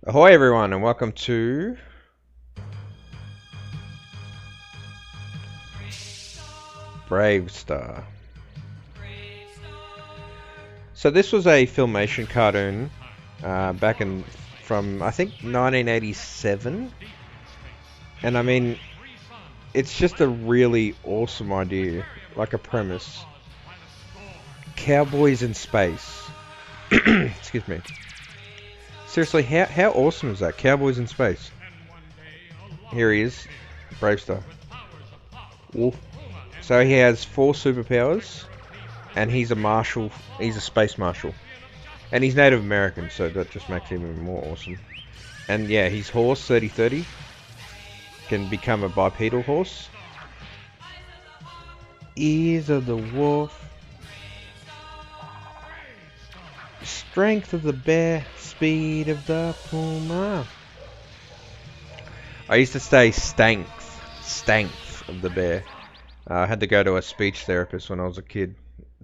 Ahoy everyone and welcome to Bravestarr. So this was a Filmation cartoon back in from I think 1987, and I mean it's just a really awesome idea, like a premise. Cowboys in space. Excuse me. Seriously, how awesome is that? Cowboys in space. Here he is, Bravestarr. Wolf. So he has 4 superpowers, and he's a marshal. He's a space marshal, and he's Native American, so that just makes him even more awesome. And yeah, his horse 3030 can become a bipedal horse. Ears of the wolf, strength of the bear, speed of the puma. I used to say stank of the bear. I had to go to a speech therapist when I was a kid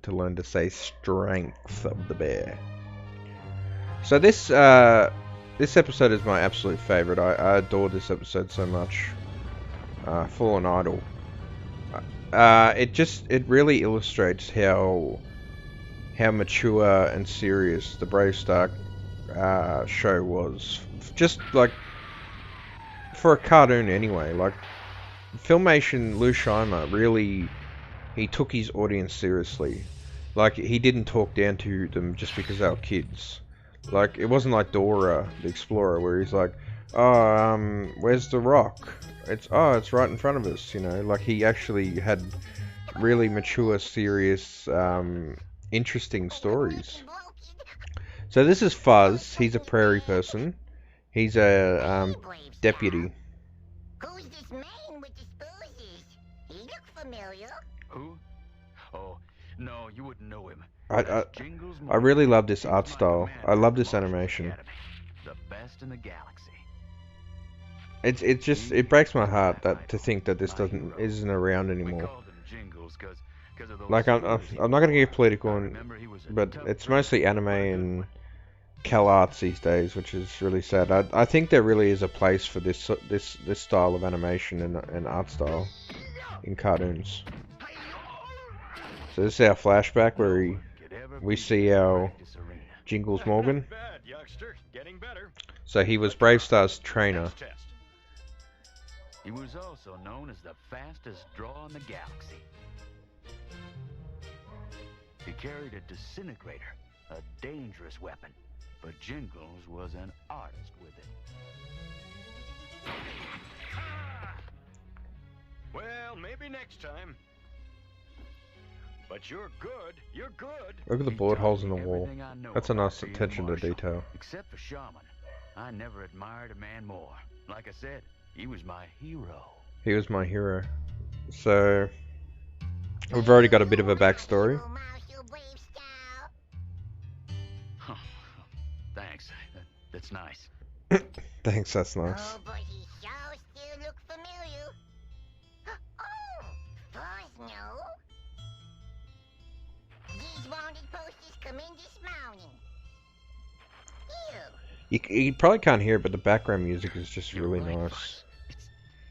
to learn to say strength of the bear. So this episode is my absolute favorite. I adore this episode so much. Fallen Idol. It really illustrates how mature and serious the Bravestarr show was. Just like for a cartoon anyway. Like Filmation, Lou Scheimer really he took his audience seriously. Like he didn't talk down to them just because they were kids. Like it wasn't like Dora the Explorer where he's like, "Oh, where's the rock? It's right in front of us." You know, like he actually had really mature, serious, interesting stories. So this is Fuzz. He's a prairie person. He's a deputy. Who's this man with the spoosies? He look familiar. Who? Oh, no, you wouldn't know him. I really love this art style. I love this animation. The best in the galaxy. It breaks my heart to think that this isn't around anymore. Like I'm not gonna get political, but it's mostly anime and Cal Arts these days, which is really sad. I think there really is a place for this style of animation and art style in cartoons. So this is our flashback where we see our Jingles Morgan. So he was Bravestarr's trainer. He was also known as the fastest draw in the galaxy. He carried a disintegrator, a dangerous weapon, but Jingles was an artist with it. Well, maybe next time. But you're good. You're good. Look at the bullet holes in the wall. That's a nice attention to detail. Except for Shaman, I never admired a man more. Like I said, he was my hero. He was my hero. So we've already got a bit of a backstory. Thanks. That's nice. Thanks, that's nice. Oh, but he sure still look familiar. Oh, Fuzz, no? These wanted posters come in this morning. Ew. You probably can't hear it, but the background music is just really You're right, nice. Fuzz.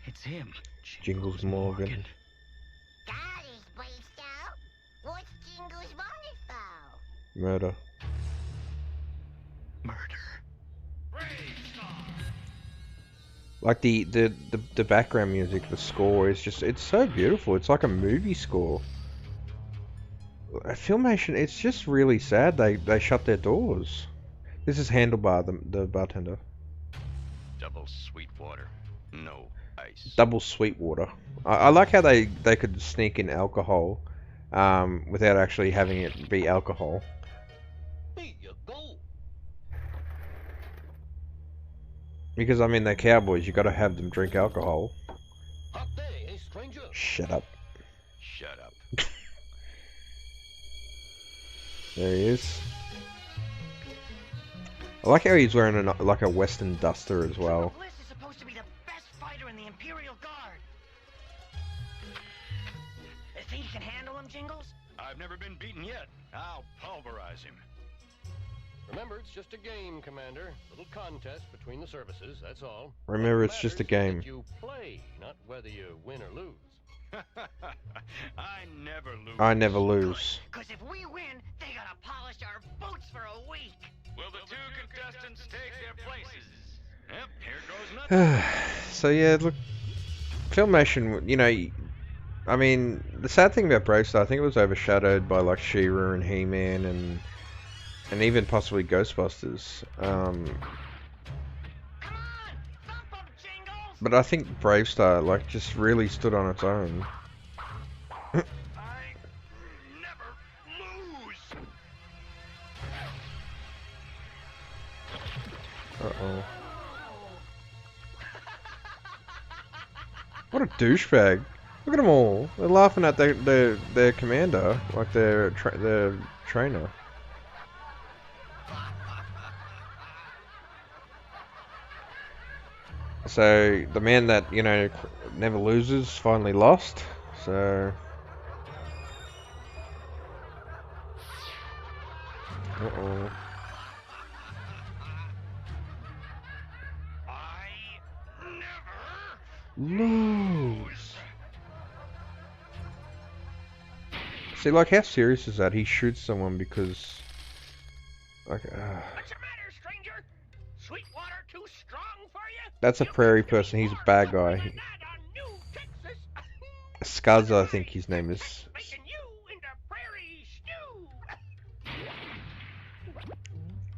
It's him. Jingles Morgan. That is Bravestarr. What's Jingles wanted for? Murder. Murder. Like the background music, the score is it's so beautiful. It's like a movie score. Filmation, it's just really sad they shut their doors. This is Handlebar, the bartender. Double sweet water. No ice. Double sweet water. I like how they could sneak in alcohol without actually having it be alcohol. Here you go. Because I mean they're cowboys, you gotta have them drink alcohol. Hot day, eh, stranger? Shut up. Shut up. There he is. I like how he's wearing like a western duster as well. Bliss is supposed to be the best fighter in the Imperial Guard. Think you can handle him, Jingles? I've never been beaten yet. I'll pulverize him. Remember, it's just a game, Commander. Little contest between the services, that's all. Remember, What it's just a matters is game. that you play, not whether you win or lose. I never lose. I never lose. Because if we win, they gotta polish our boots for a week. Will the two contestants take their places? Yep, here goes nothing. So yeah, look, Filmation, you know, I mean, the sad thing about Bravestarr, I think it was overshadowed by like She-Ra and He-Man and even possibly Ghostbusters. Come on, thump 'em, Jingles. But I think Bravestarr like just really stood on its own. I never lose. Uh-oh. What a douchebag. Look at them all. They're laughing at their commander, like their trainer. So, the man that, you know, never loses finally lost. So... Uh-oh. I never Lose. See, like, how serious is that? He shoots someone because... Like, What's the matter, stranger? Sweetwater too strong for you? that's a prairie person. He's a bad guy. That on New Texas. Scuzz, I think his name is. Making you into prairie stew.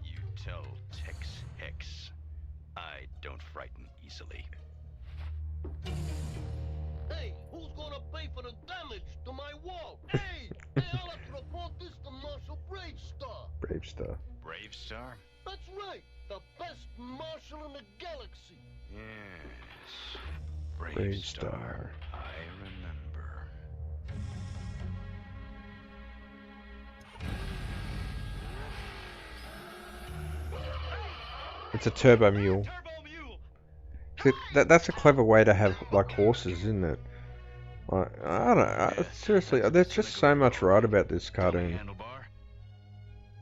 You tell Tex Hex. I don't frighten easily. Hey, who's gonna pay for the damage to my wall? Hey, I'll have to report this to Marshal Bravestarr. Bravestarr. Bravestarr? That's right, the best marshal in the galaxy. Yes. Bravestarr. I remember. It's a turbo mule. Turbo Mule! See, that's a clever way to have, like, horses, isn't it? Like, I don't know. Seriously, there's just so much right about this cartoon. Handlebar?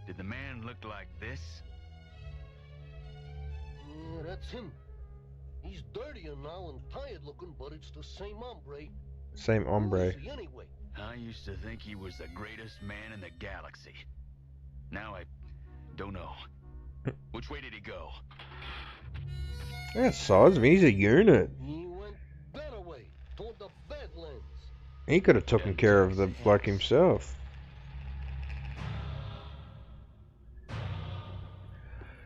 Did the man look like this? Yeah, that's him. He's dirtier now and tired looking, but it's the same hombre. Same Who hombre. is he anyway? I used to think he was the greatest man in the galaxy. Now I don't know. Which way did he go? Yeah, size of him. He's a unit. He went that way, toward the Badlands. He could have taken care of the bloke himself.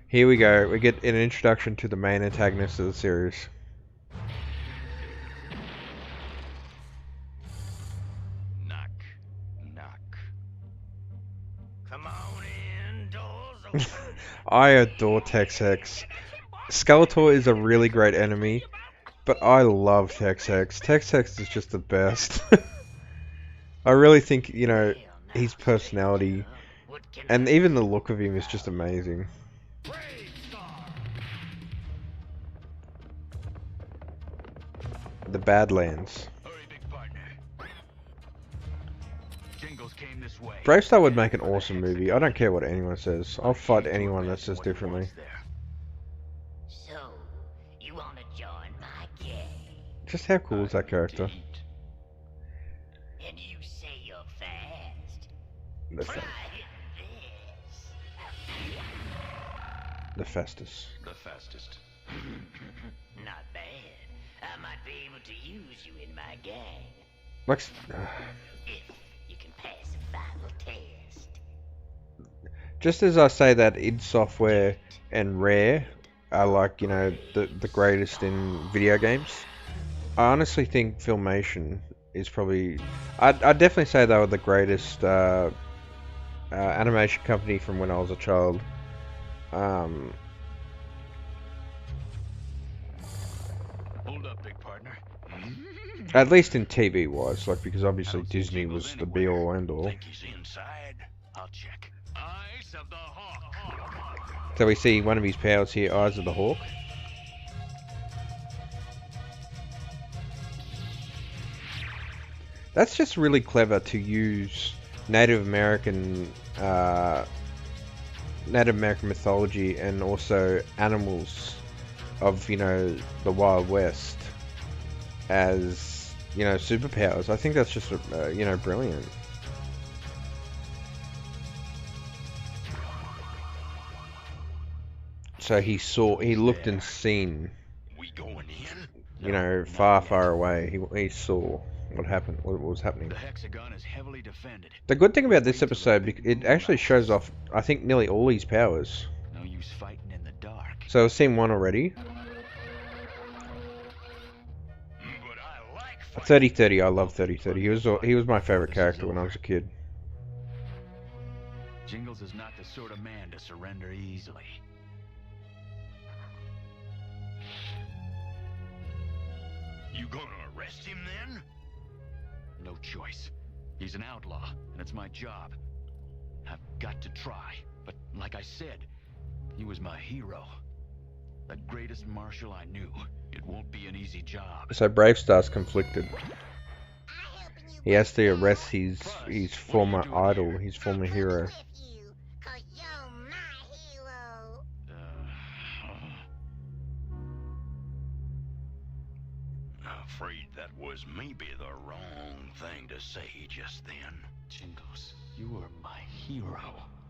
Here we go. We get an introduction to the main antagonist of the series. Knock, knock. Come on in, doors open. I adore Tex Hex. Skeletor is a really great enemy, but I love Tex Hex. Tex Hex is just the best. I really think, you know, his personality and even the look of him is just amazing. The Badlands. Hurry, big partner. Jingles came this way. Bravestarr would make an awesome movie. I don't care what anyone says. I'll fight anyone that says differently. So, you wanna join my gang? Just how cool is that character? And you say you're fast? The, Try fa this. the fastest. The fastest. Not bad. I might be able to use you in my gang. Like, If you can pass a final test. just as I say that id Software and Rare are like, you know, the greatest in video games, I honestly think Filmation is probably... I'd definitely say they were the greatest animation company from when I was a child. Hold up, big partner. At least in TV wise, like, because obviously I don't see Disney Jingles was the anywhere. be all end all. Think he's inside? I'll check. Eyes of the Hawk. So we see one of his powers here, Eyes of the Hawk. That's just really clever to use Native American Native American mythology and also animals of, you know, the Wild West as, you know, superpowers. I think that's just, you know, brilliant. So he looked and seen, We going in? you know, far, far away. He saw what happened, what was happening. The hexagon is heavily defended. The good thing about this episode, it actually shows off, I think, nearly all his powers. No use fighting in the dark. So I've seen one already. But I like fighting. 3030, I love 3030. He was my favorite character when I was a kid. Jingles is not the sort of man to surrender easily. You gonna arrest him then? No choice. He's an outlaw, and it's my job. I've got to try. But like I said, he was my hero. The greatest marshal I knew. It won't be an easy job. So Bravestar's conflicted. He has to arrest his former idol, his former hero. Afraid that was maybe the wrong thing to say just then. Jingles, you were my hero.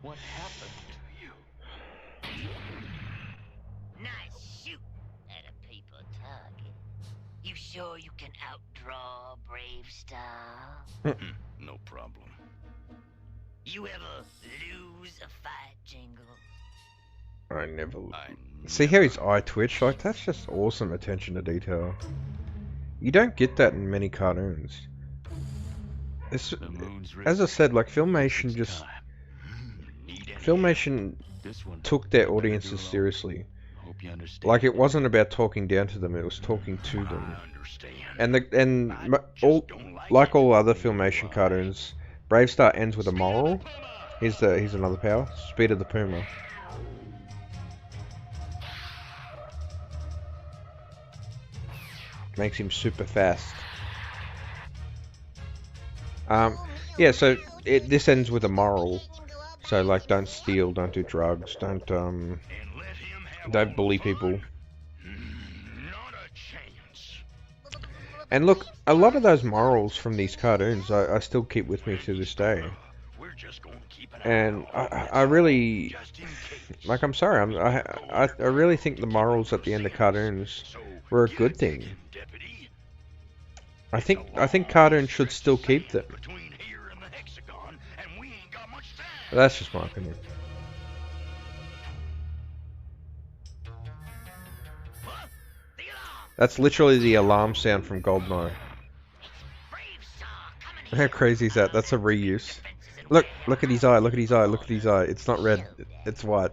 What happened to you? Nice shoot at a people target. You sure you can outdraw Bravestarr? No problem. You ever lose a fight, Jingle? I never. I See how his eye twitch? Like, that's just awesome attention to detail. You don't get that in many cartoons. It's, The moon's as I risen. said, like Filmation It's just time. need any Filmation This one took their I'm gonna do audiences alone. seriously. Hope you understand. Like, it wasn't about talking down to them; it was talking to them. I understand. And all, like all other Filmation cartoons, Bravestarr ends with a moral. Here's another power: Speed of the Puma. Makes him super fast. Yeah. So this ends with a moral. So like, don't steal, don't do drugs, don't And let him have don't all bully the people. fun? Not a chance. And look, a lot of those morals from these cartoons, I still keep with me to this day. We're just gonna keep an And eye on I really, just in case. like, I'm sorry, I really think the morals at the end of cartoons So were a get good it, thing. Deputy. I think cartoons should still keep them. Between here and the hexagon, and we ain't got much time. But that's just my opinion. Huh? The alarm! That's literally the alarm sound from Goldeneye. How crazy is that? That's a reuse. Look at his eye, look at his eye, look at his eye. It's not red, it's white.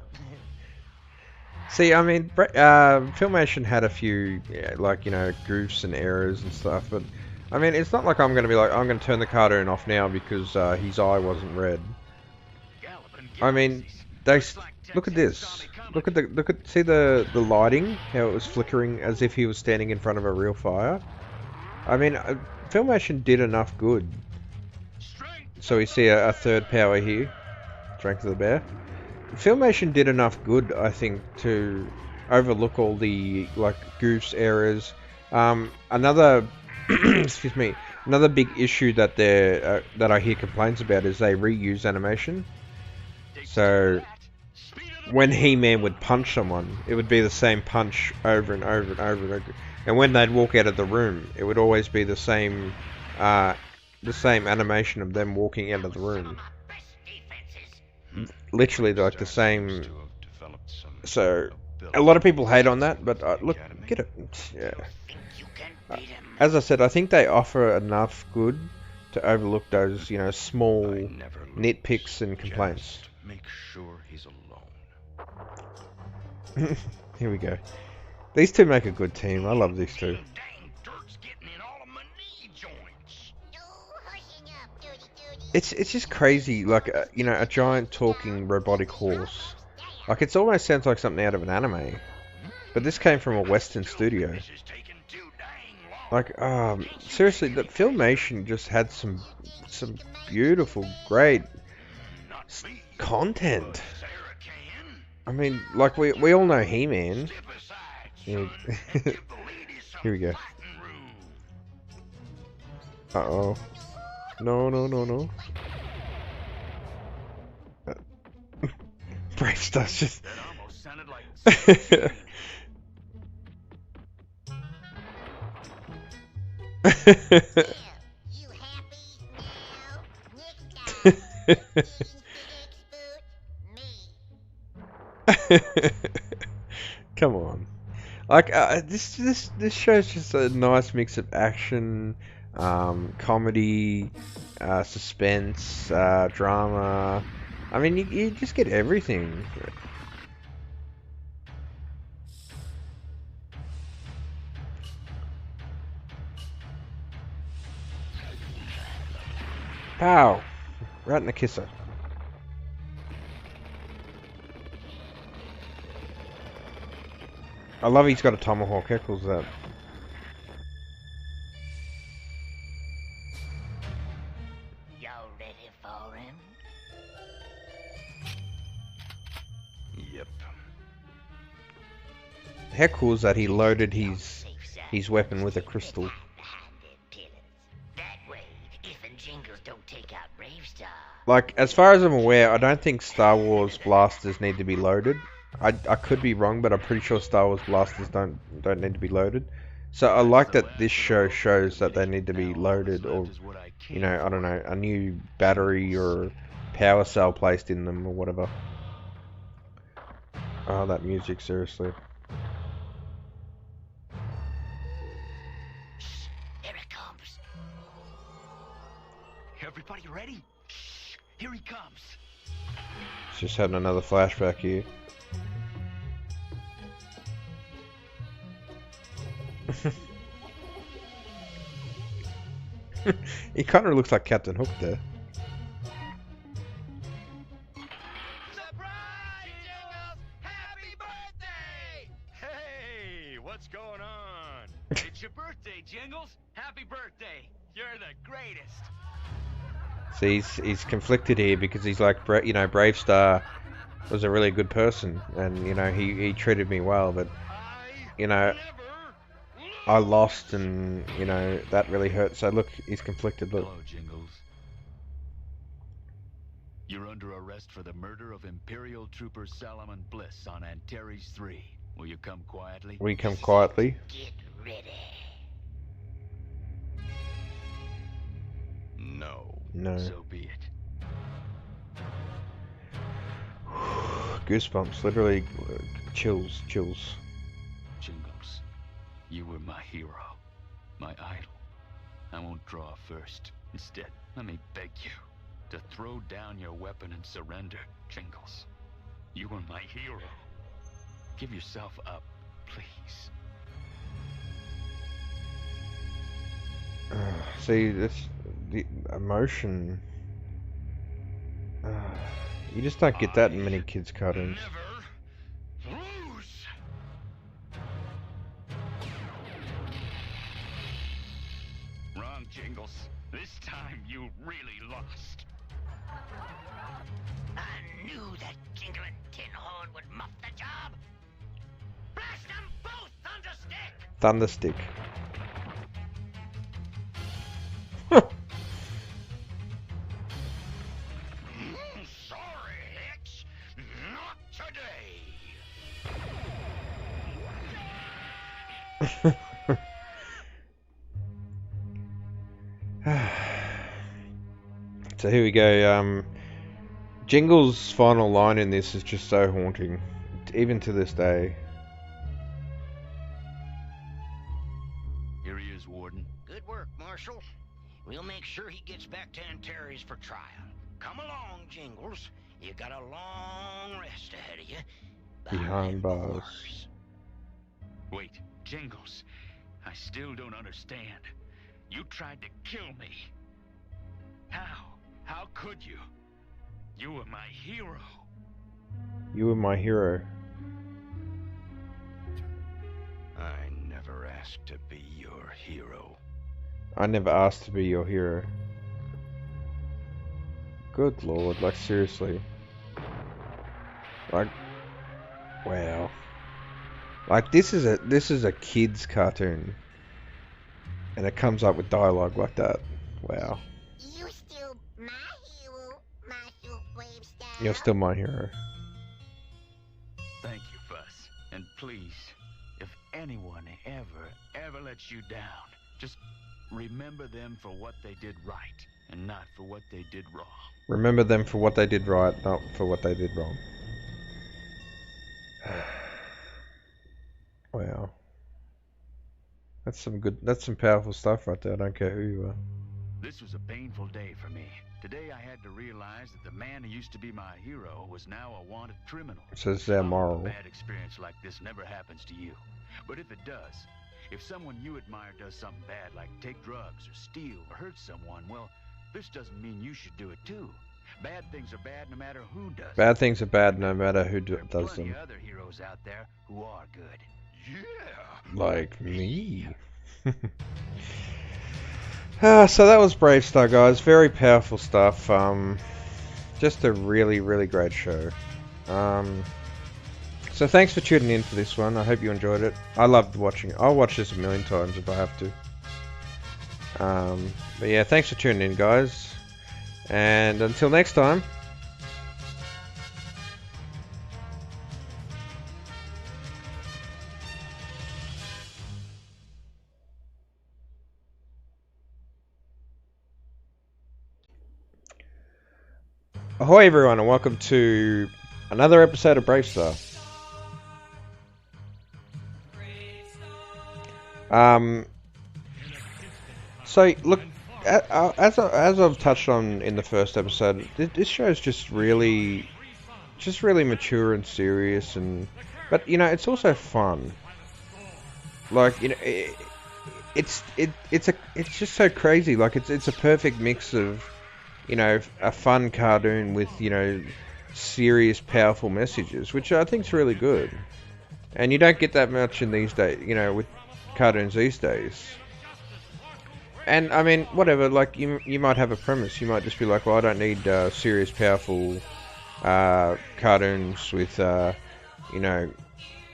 See, I mean, Filmation had a few, yeah, like, you know, goofs and errors and stuff, but, I mean, it's not like I'm going to be like, I'm going to turn the cartoon off now because his eye wasn't red. I mean, look at this. See the lighting, how it was flickering as if he was standing in front of a real fire. I mean, Filmation did enough good. So we see a third power here, Strength of the Bear. Filmation did enough good, I think, to overlook all the like goofs, errors. Another, excuse me, another big issue that that I hear complaints about is they reuse animation. So when He-Man would punch someone, it would be the same punch over and over and over and over. And when they'd walk out of the room, it would always be the same animation of them walking out of the room. Literally like the same. So a lot of people hate on that, but look, get it. Yeah. As I said, I think they offer enough good to overlook those, you know, small nitpicks and complaints. Make sure he's alone. Here we go. These two make a good team. I love these two. Dang dirt's getting in all of my knee joints. It's just crazy, like, you know, a giant talking robotic horse. Like, it almost sounds like something out of an anime. But this came from a Western studio. This is taking too dang long. Like, seriously, the Filmation just had some beautiful, great Not me. content. Sarah can. I mean, like we all know He-Man. Step aside, Yeah. son, and give the ladies some Here we go. fighting room. Uh-oh. No, no, no, no. Bravestar's just... That almost sounded like Scottman. You happy now? Next time, me. Come on. Like this show's just a nice mix of action, comedy, suspense, drama. I mean, you just get everything. Pow! Right in the kisser. I love he's got a tomahawk. How cool's that? Y'all ready for him? Yep. How cool is that he loaded Y'all his safe side. his weapon with a Stay crystal? behind them pillars. That way, if and Jingles don't take out Bravestarr. Like, as far as I'm aware, I don't think Star Wars blasters need to be loaded. I could be wrong, but I'm pretty sure Star Wars blasters don't need to be loaded. So I like that this show shows that they need to be loaded, or you know, I don't know, a new battery or power cell placed in them or whatever. Oh, that music, seriously. Here it comes. Everybody ready? Shh, here he comes. It's just having another flashback here. He kind of looks like Captain Hook there. Surprise, Jingles! Happy birthday! Hey, what's going on? It's your birthday, Jingles. Happy birthday. You're the greatest. See, he's conflicted here because he's like, you know, Bravestarr was a really good person, and you know, he treated me well, but you know, I lost, and you know, that really hurt. So look, he's conflicted. Look. Hello, Jingles. You're under arrest for the murder of Imperial Trooper Salomon Bliss on Antares 3. Will you come quietly? We come quietly. Get ready. No. No. So be it. Goosebumps, literally, chills. Jingles, you were my hero, my idol. I won't draw first. Instead, let me beg you to throw down your weapon and surrender, Jingles. You were my hero. Give yourself up, please. See, this the emotion. You just don't get that in many kids' cartoons. Never lose. Wrong, Jingles. This time you really lost. I knew that jingling tin horn would muff the job. Blast them both, Thunderstick! Thunderstick. Sorry, Hicks. Not today. So here we go. Jingle's final line in this is just so haunting, even to this day. Here he is, Warden. Good work, Marshal. We'll make sure he gets back to Antares for trial. Come along, Jingles. You got a long rest ahead of you. Behind bars. Wait, Jingles. I still don't understand. You tried to kill me. How? How could you? You were my hero. You were my hero. I never asked to be your hero. I never asked to be your hero. Good lord, like seriously. Like, Wow. Like this is a kids cartoon, and it comes up with dialogue like that. Wow. You still my hero, Marshal Bravestarr. You're still my hero. Thank you, Fuss. And please, if anyone ever lets you down, just remember them for what they did right, and not for what they did wrong. Remember them for what they did right, not for what they did wrong. Wow. That's some powerful stuff right there. I don't care who you are. This was a painful day for me. Today I had to realize that the man who used to be my hero was now a wanted criminal. So this is our I hope moral. a bad experience like this never happens to you. But if it does, if someone you admire does something bad, like take drugs or steal or hurt someone, well, this doesn't mean you should do it too. Bad things are bad no matter who does them. Bad things are bad no matter who There are does plenty them. of other heroes out there who are good. Yeah. Like me. So that was Bravestarr, guys. Very powerful stuff. Just a really, really great show. So thanks for tuning in for this one. I hope you enjoyed it. I loved watching it. I'll watch this a million times if I have to. But yeah, thanks for tuning in, guys. And until next time. Ahoy everyone, and welcome to another episode of Bravestarr. So look, as I've touched on in the first episode, this show is just really mature and serious, but you know, it's also fun. Like, you know, it's just so crazy. Like it's a perfect mix of, you know, a fun cartoon with, you know, serious, powerful messages, which I think is really good. And you don't get that much in these days, you know, with cartoons these days. And I mean, whatever. Like you might have a premise. You might just be like, well, I don't need serious, powerful cartoons with, you know,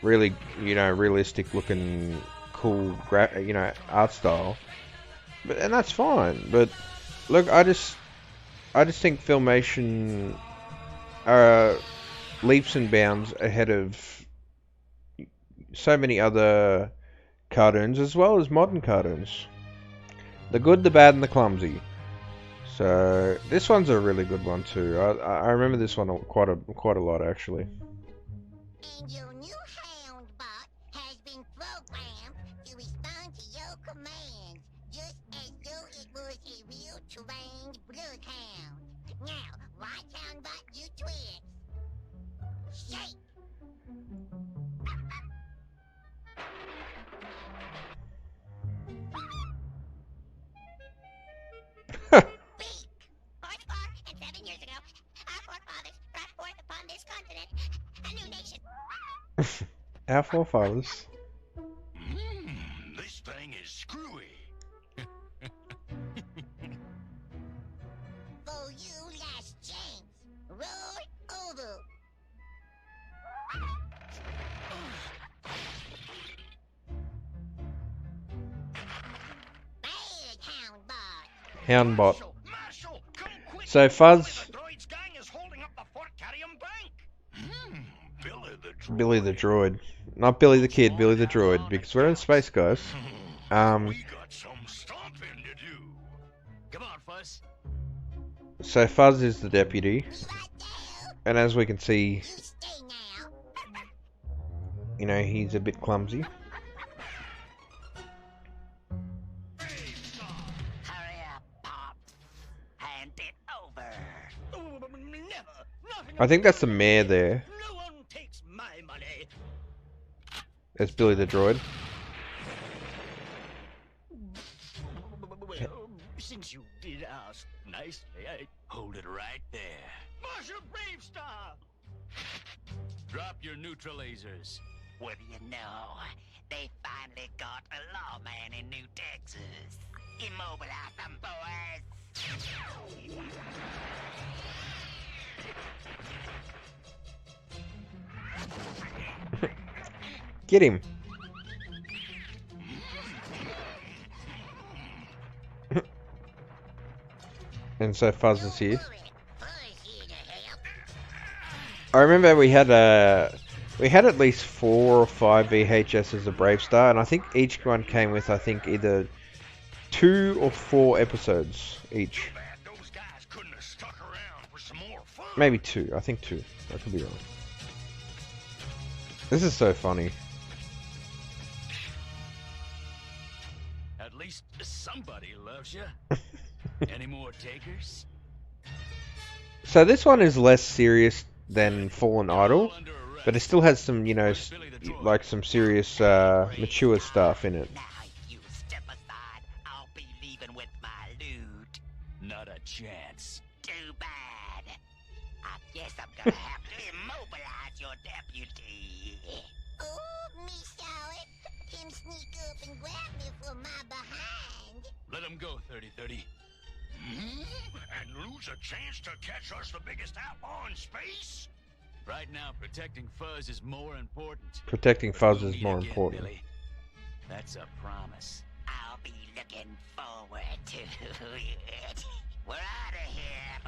really, you know, realistic looking, cool, you know, art style. And that's fine. But look, I just think Filmation are leaps and bounds ahead of so many other cartoons, as well as modern cartoons. The good, the bad, and the clumsy. So this one's a really good one too. I remember this one quite a lot actually. And your new hound bot has been programmed to respond to your commands, just as though it was a real trained bloodhound. Now, watch hound bot do tricks. Shake! Speak! Horsebar, and 7 years ago, our forefathers brought forth upon this continent a new nation. Our forefathers. This thing is screwy. For you, last chance. Roll over. Bad hound bot. Houndbot. Marshal, come quick. So Fuzz, The droid's gang is holding up the Fort Carrium Bank. Billy the Droid. Billy the Droid. Not Billy the Kid, Billy the Droid, because we're in space, guys. We got some stomping to do. Come on, Fuss. So Fuzz is the deputy, and as we can see, You stay now. you know, he's a bit clumsy. Hurry up, Pops. Hand it over. I think that's the mayor there. No one takes my money. There's Billy the Droid. Well, since you did ask nicely, I Hold it right there. Marshal Bravestarr! Drop your neutral lasers. What do you know? They finally got a lawman in New Texas. Immobilize them, boys. Get him. And so Fuzz is here. I remember we had at least 4 or 5 VHSs of Bravestarr, and I think each one came with either 2 or 4 episodes each. Maybe 2. I think 2. I could be wrong. This is so funny. At least somebody loves you. Any more takers? So this one is less serious than Fallen Idol, but it still has some, you know, like some serious, mature stuff in it. Now, if you step aside, I'll be leaving with my loot. Not a chance. Too bad. I guess I'm gonna have to immobilize your deputy. Oh, me saw it. Him sneak up and grab me from my behind. Let him go, 30-30. And lose a chance to catch us the biggest outlaw in space? Right now, protecting Fuzz is more important. Protecting Fuzz We'll is meet more again, important. Billy. That's a promise. I'll be looking forward to it. We're out of here,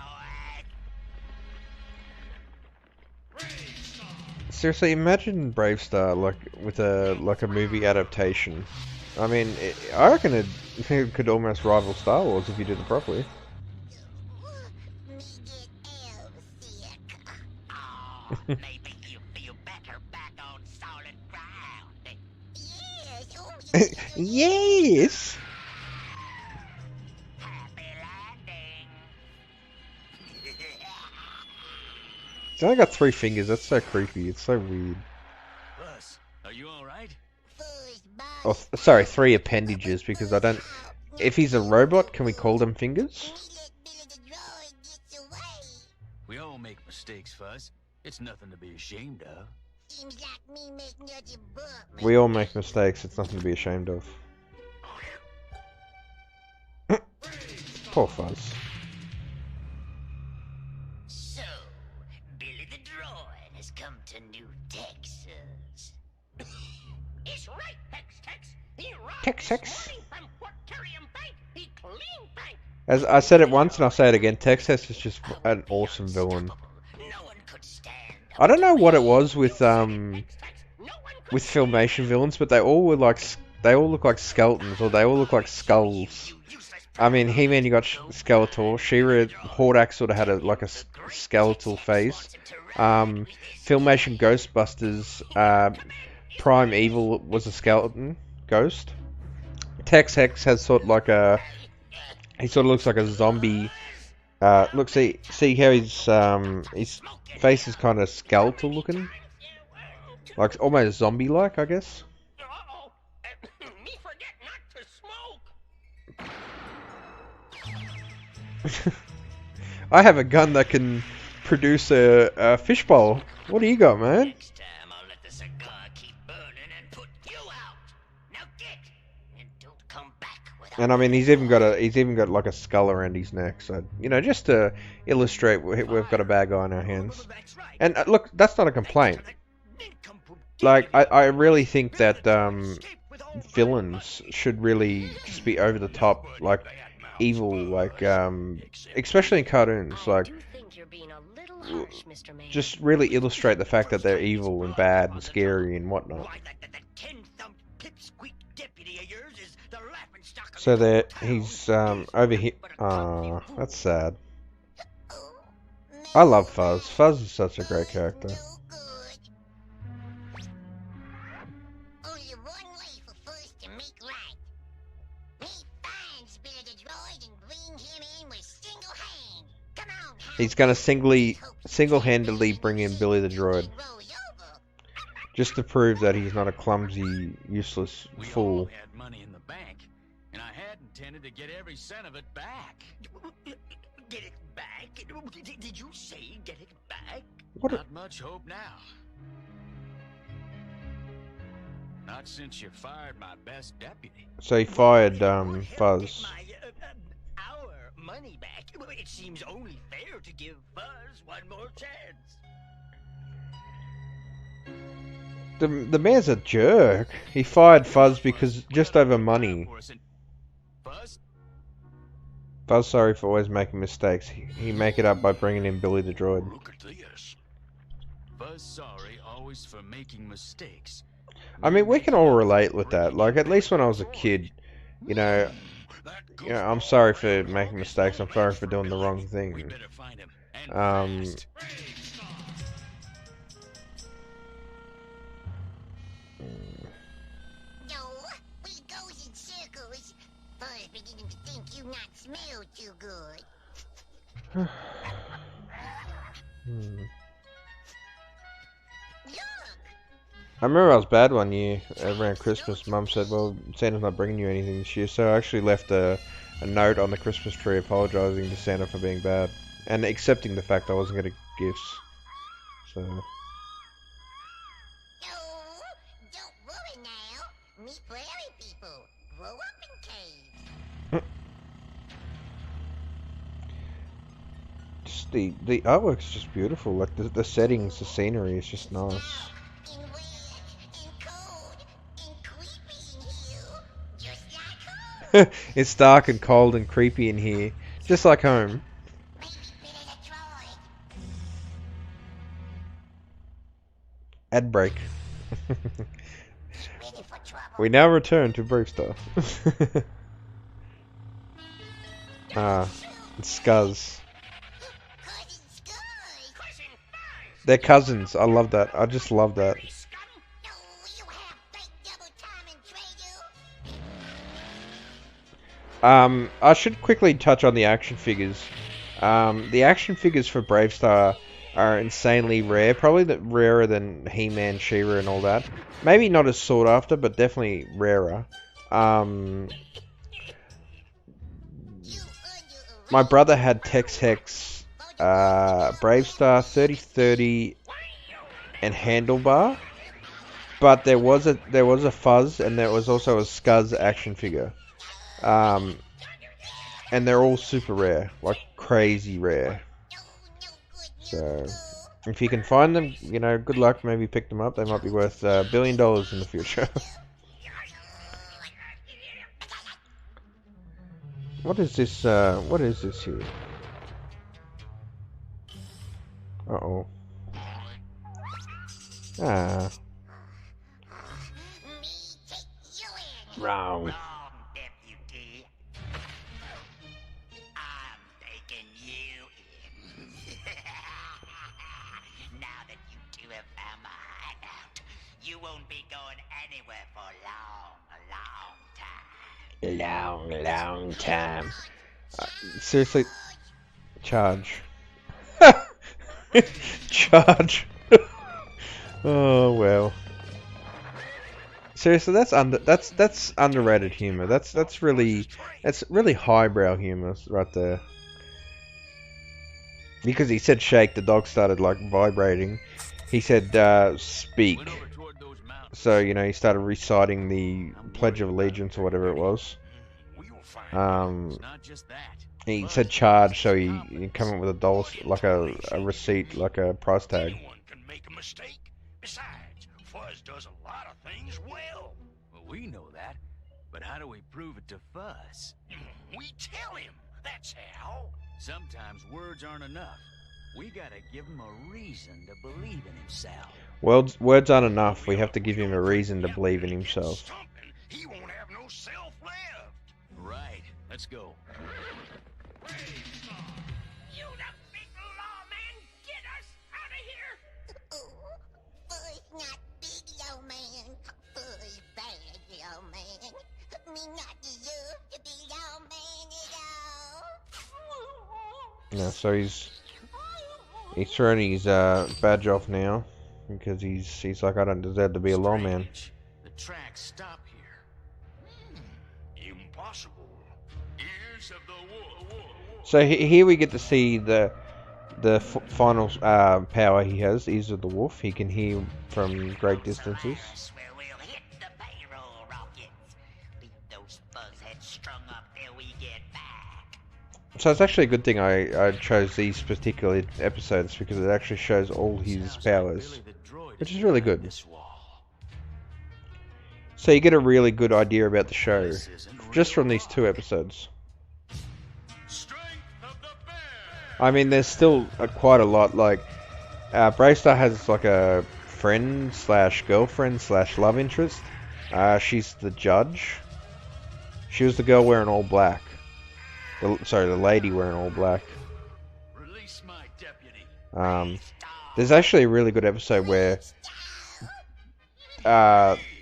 boys. Seriously, imagine Bravestarr with a movie adaptation. I mean, I reckon it could almost rival Star Wars if you did it properly. Me get elves sick. Oh, maybe you feel better back on solid ground. Yes, oh, yes. Yes. Happy landing. He's only got 3 fingers. That's so creepy. It's so weird. Fuzz, are you alright? Fuzz Oh, boss. sorry, 3 appendages because I don't. If he's a robot, can we call them fingers? Me let Billy the droid gets away. We all make mistakes, Fuzz. It's nothing to be ashamed of. Seems like me make nothing but We all make mistakes. It's nothing to be ashamed of. Poor Fuzz. So, Billy the droid has come to New Texas. It's right, Tex. He robbed Tex. this morning from Porterium Bank. He clean bank. As I said it once and I'll say it again, Texas is just an awesome villain. No one could stand. I don't know what it was with No one could Filmation villains, but they all look like skeletons, or they all look like skulls. I mean, He-Man, you got Skeletor. She-Ra, Hordak sort of had a skeletal face. Filmation Ghostbusters, Prime Evil was a skeleton ghost. Tex Hex has sort of like he sort of looks like a zombie. Look, see how his face is kind of skeletal looking, like almost zombie-like, I guess. Uh-oh. Me forget not to smoke. I have a gun that can produce a fishbowl. What do you got, man? Next time I'll let the cigar keep burning and put you out. Now get and don't come back without. And I mean, he's even got like a skull around his neck. So you know, just to illustrate, we've got a bad guy on our hands. And look, that's not a complaint. Like, I really think that villains should really just be over the top, like evil, like especially in cartoons, like You're being a little harsh, Mr. Man. just really illustrate the fact that they're evil and bad and scary and whatnot. Why, that tin-thumped pipsqueak deputy of yours is the laughingstock of So the there, town. he's over here. That's sad. I love Fuzz. Fuzz is such a great character. No good. Only one way for Fuzz to make right. Me find Billy the droid and bring him in with single hand. Come on, He's gonna single-handedly bring in Billy the droid, just to prove that he's not a clumsy, useless We all fool. had money in the bank, and I had intended to get every cent of it back. Get it back? Did you say get it back? What? Not much hope now. Not since you fired my best deputy. So he fired Help Fuzz. get my, our money back. It seems only fair to give Fuzz one more chance. The mayor's a jerk. He fired Fuzz because just over money. Buzz? Fuzz sorry for always making mistakes. He make it up by bringing in Billy the droid. Look at this. Buzz sorry always for making mistakes. I mean, we can all relate with that. Like, at least when I was a kid, you know, I'm sorry for making mistakes. I'm sorry for doing the wrong We thing. better find him. And Um, fast. No, we goes in circles. Fuzz beginning to think you not smell too good. hmm. Look! I remember I was bad one year around Christmas. Mum said, well, Santa's not bringing you anything this year. So I actually left a note on the Christmas tree apologising to Santa for being bad. And accepting the fact I wasn't getting gifts. So, No, don't worry now. Me prairie people grow up in caves. just the artwork's just beautiful. Like, the settings, the scenery is just nice. And wet and cold and creepy in here, just like home. It's dark and cold and creepy in here. Just like home. Maybe better to try. Ad break. Ready for trouble. We now return to Bravestarr. It's Scuzz. Cousin Scuzz. Cousin Fuzz. They're cousins. I love that. I just love that. Scum. No, you have fake double time and trade you. I should quickly touch on the action figures. The action figures for Bravestarr are insanely rare. Probably rarer than He-Man, She-Ra and all that. Maybe not as sought after, but definitely rarer. My brother had Tex Hex, Bravestarr, 3030, and Handlebar. But there was a Fuzz and there was also a Scuzz action figure. And they're all super rare, like crazy rare. So, if you can find them, you know, good luck. Maybe pick them up. They might be worth $1 billion in the future. What is this? What is this here? Uh-oh. Ah. Me take you in. Wrong. Wrong, deputy. I'm taking you in. Now that you two have found my hideout, you won't be going anywhere for a long time. Long time. Seriously, charge. Charge. Oh well. Seriously, that's underrated humor. That's really highbrow humor right there. Because he said shake, the dog started like vibrating. He said speak. Went over toward those mountains. So, you know, he started reciting the Pledge of Allegiance or whatever it was. We will find Um, not just that. he said charge, so he come up with a dollar, like a receipt, like a price tag. Anyone can make a mistake. Besides, Fuzz does a lot of things well. Well, we know that. But how do we prove it to Fuzz? We tell him. That's how. Sometimes words aren't enough. We gotta give him a reason to believe in himself. Words aren't enough. We have to give him a reason to believe in himself. Something. He won't have no self left. Right. Let's go. You the big lawman, get us out of here! Oh, Fuzz not big, low man. Fuzz bad, low man. Me not deserve to be low man at all. Yeah, so he's throwing his badge off now because he's like, I don't deserve to be a lawman. Strange. The tracks stop here. Impossible. Ears of the wolf. So here we get to see the final power he has, Ears of the Wolf. He can hear from great distances. Where we'll hit the payroll rockets. Leave those buzzheads strung up till we get back. So it's actually a good thing I chose these particular episodes because it actually shows all his powers, Billy the droid which is really good. This wall. So you get a really good idea about the show just from these 2 episodes. I mean, there's still quite a lot. Like, Bravestarr has like a friend slash girlfriend slash love interest. She's the judge. She was the girl wearing all black. Sorry, the lady wearing all black. Release my deputy. There's actually a really good episode where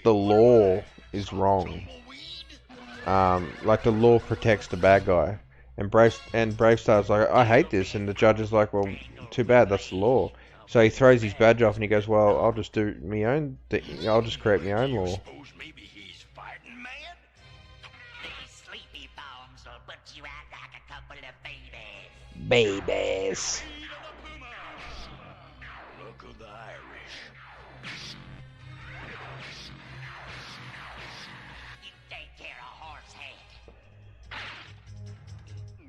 the law is wrong. Like the law protects the bad guy, and Bravestar's like, I hate this, and the judge is like, well, too bad, that's the law. So he throws his badge off and he goes, well, I'll just do my own thing. I'll just create my own law. Suppose maybe he's fighting mad? These sleepy bombs will put you out like a couple of babies. Babies. Look of the Irish. You take care of Horsehead.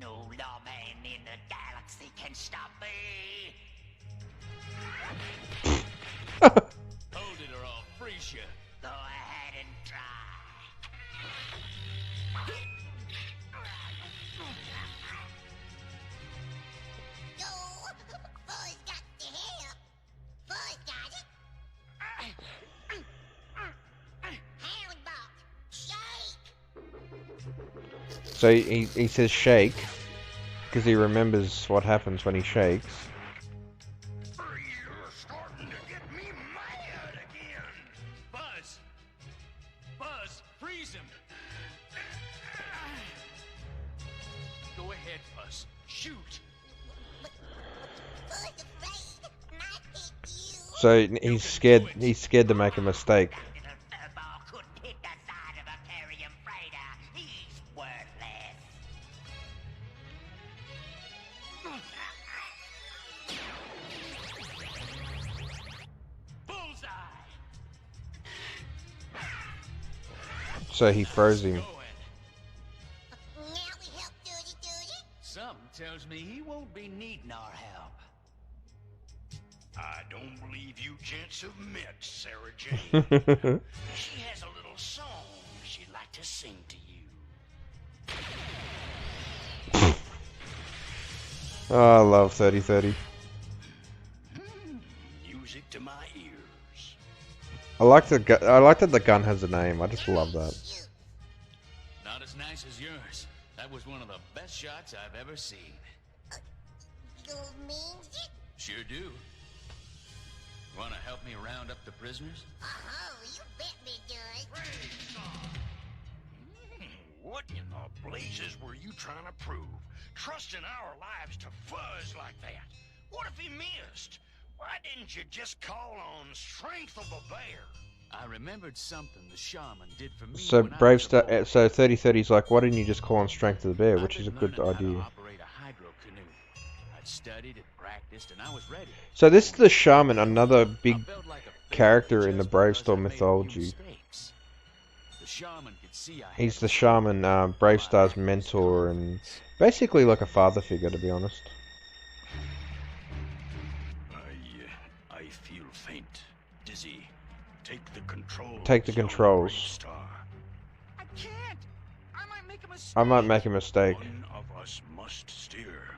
No lawman in the galaxy can stop me. Hold it or I'll freeze you. Go ahead and try. Yo, Fuzz got the help. Fuzz got it. Houndbot, shake. So he says shake because he remembers what happens when he shakes. You're starting to get me mad again. Buzz! Buzz, freeze him! Go ahead, Buzz. Shoot! Fuzz afraid. Might hit you. So he's scared. He's scared to make a mistake. Little furball couldn't hit the side of a carrying freighter. He's worthless. Bullseye! So he froze him. Going. Now we help Dirty Dirty. Something tells me he won't be needing our help. I don't believe you gents have met Sarah Jane. She has a little song she'd like to sing to you. Oh, I love 3030. Music to my ears. I like that the gun has a name. I just love that. Shoot. Not as nice as yours. That was one of the best shots I've ever seen. You means it? Sure do. Want to help me round up the prisoners? Oh, you bet me does. What in the blazes were you trying to prove? Trusting our lives to Fuzz like that? What if he missed? Why didn't you just call on strength of a bear? I remembered something the shaman did for me. So when I was a boy. Bravestarr. So 3030's like, why didn't you just call on Strength of the Bear, which I've is a been good learning how to idea. operate a hydro canoe. I'd studied and practiced, and I was ready. So this is the shaman, another big I felt like a failure character in the just because Bravestarr I made a few mythology. mistakes. The shaman could see I had He's the failed. shaman, Bravestar's mentor, and basically like a father figure, to be honest. I feel faint, dizzy. Take the controls. Take the young controls. Bravestarr. I can't. I might make a mistake. I might make a mistake. One of us must steer.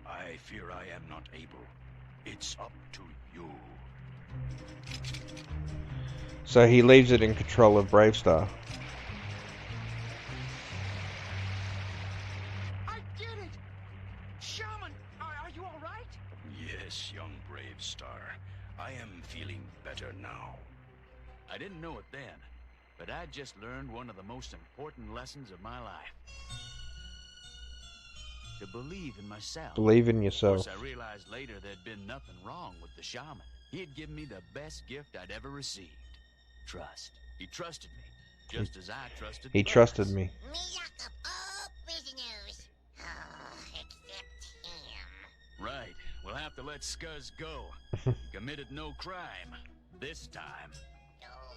I fear I am not able. It's up to you. So he leaves it in control of Bravestarr. I did it. Shaman, are you all right? Yes, young Bravestarr. I am feeling better now. I didn't know it then, but I just learned one of the most important lessons of my life. To believe in myself. Believe in Of yourself. course, I realized later there'd been nothing wrong with the shaman. He had given me the best gift I'd ever received. Trust. He trusted me, just as I trusted He Buzz. trusted me. Me lock up all prisoners. Oh, except him. Right. We'll have to let Scuzz go. He committed no crime. This time. Oh,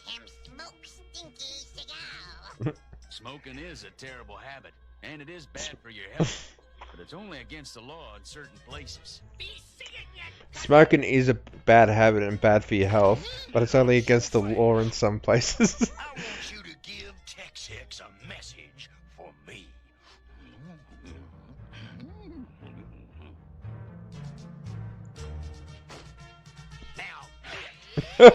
him smoke stinky cigar. Smoking is a terrible habit, and it is bad for your health. But it's only against the law in certain places. Be seeing you Smoking is a bad habit and bad for your health, but it's only against the law in some places. I want you to give Tex-Hex a message for me. Now,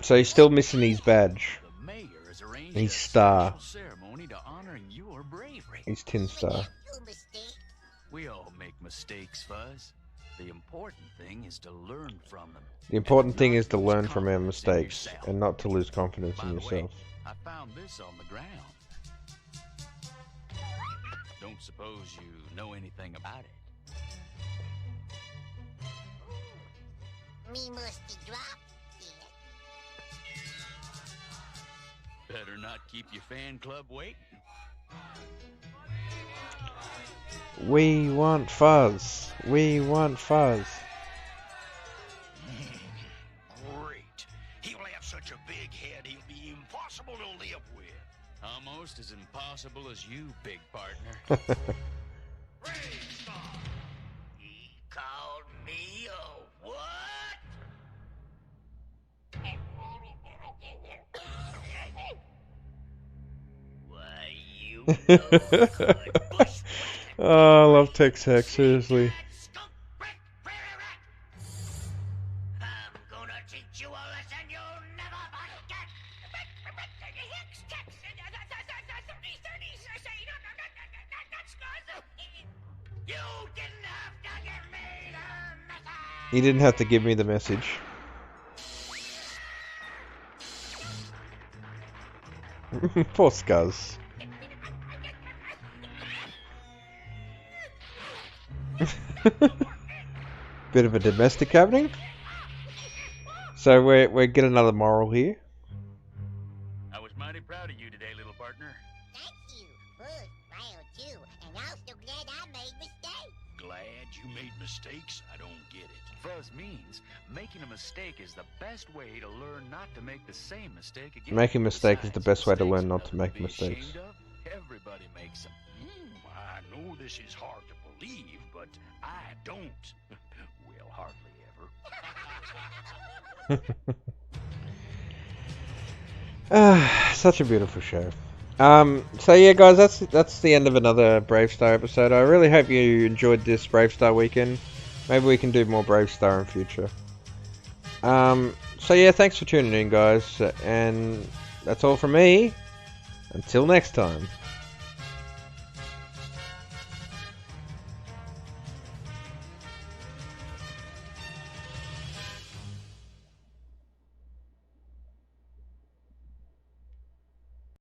So he's still missing his badge. The mayor has arranged His a star. special ceremony to honor your bravery. His tin star. Your mistake. We all make mistakes, Fuzz. The important thing is to learn from them. The important And thing not is to lose learn from our confidence in mistakes yourself. and not to lose confidence By in the way, yourself. I found this on the ground. Don't suppose you know anything about it? Me musty drop. Yeah. Better not keep your fan club waiting. We want fuzz. We want fuzz. great. He'll have such a big head, he'll be impossible to live with. Almost as impossible as you, big partner. Bravestarr! He called me a what? Why, you no good bushwhacker. Oh, I love Tex-Hex, seriously. Skunk rat, prairie rat. I'm gonna teach you a lesson you'll never forget. You didn't have to give me the message. He didn't have to give me the message. Poor Scuzz. Bit of a domestic happening. So we're getting another moral here. I was mighty proud of you today, little partner. Thank you. Buzz proud too. And also glad I made mistakes. Glad you made mistakes? I don't get it. Fuzz means making a mistake is the best way to learn not to make the same mistake again. Making mistakes is the Besides, best way to mistakes learn are not to nothing make be mistakes. ashamed of. Everybody makes them. I know this is hard to believe, but I don't. Well, hardly ever. Such a beautiful show. So yeah, guys, that's the end of another Bravestarr episode. I really hope you enjoyed this Bravestarr weekend. Maybe we can do more Bravestarr in future. So yeah, thanks for tuning in, guys, and that's all from me. Until next time.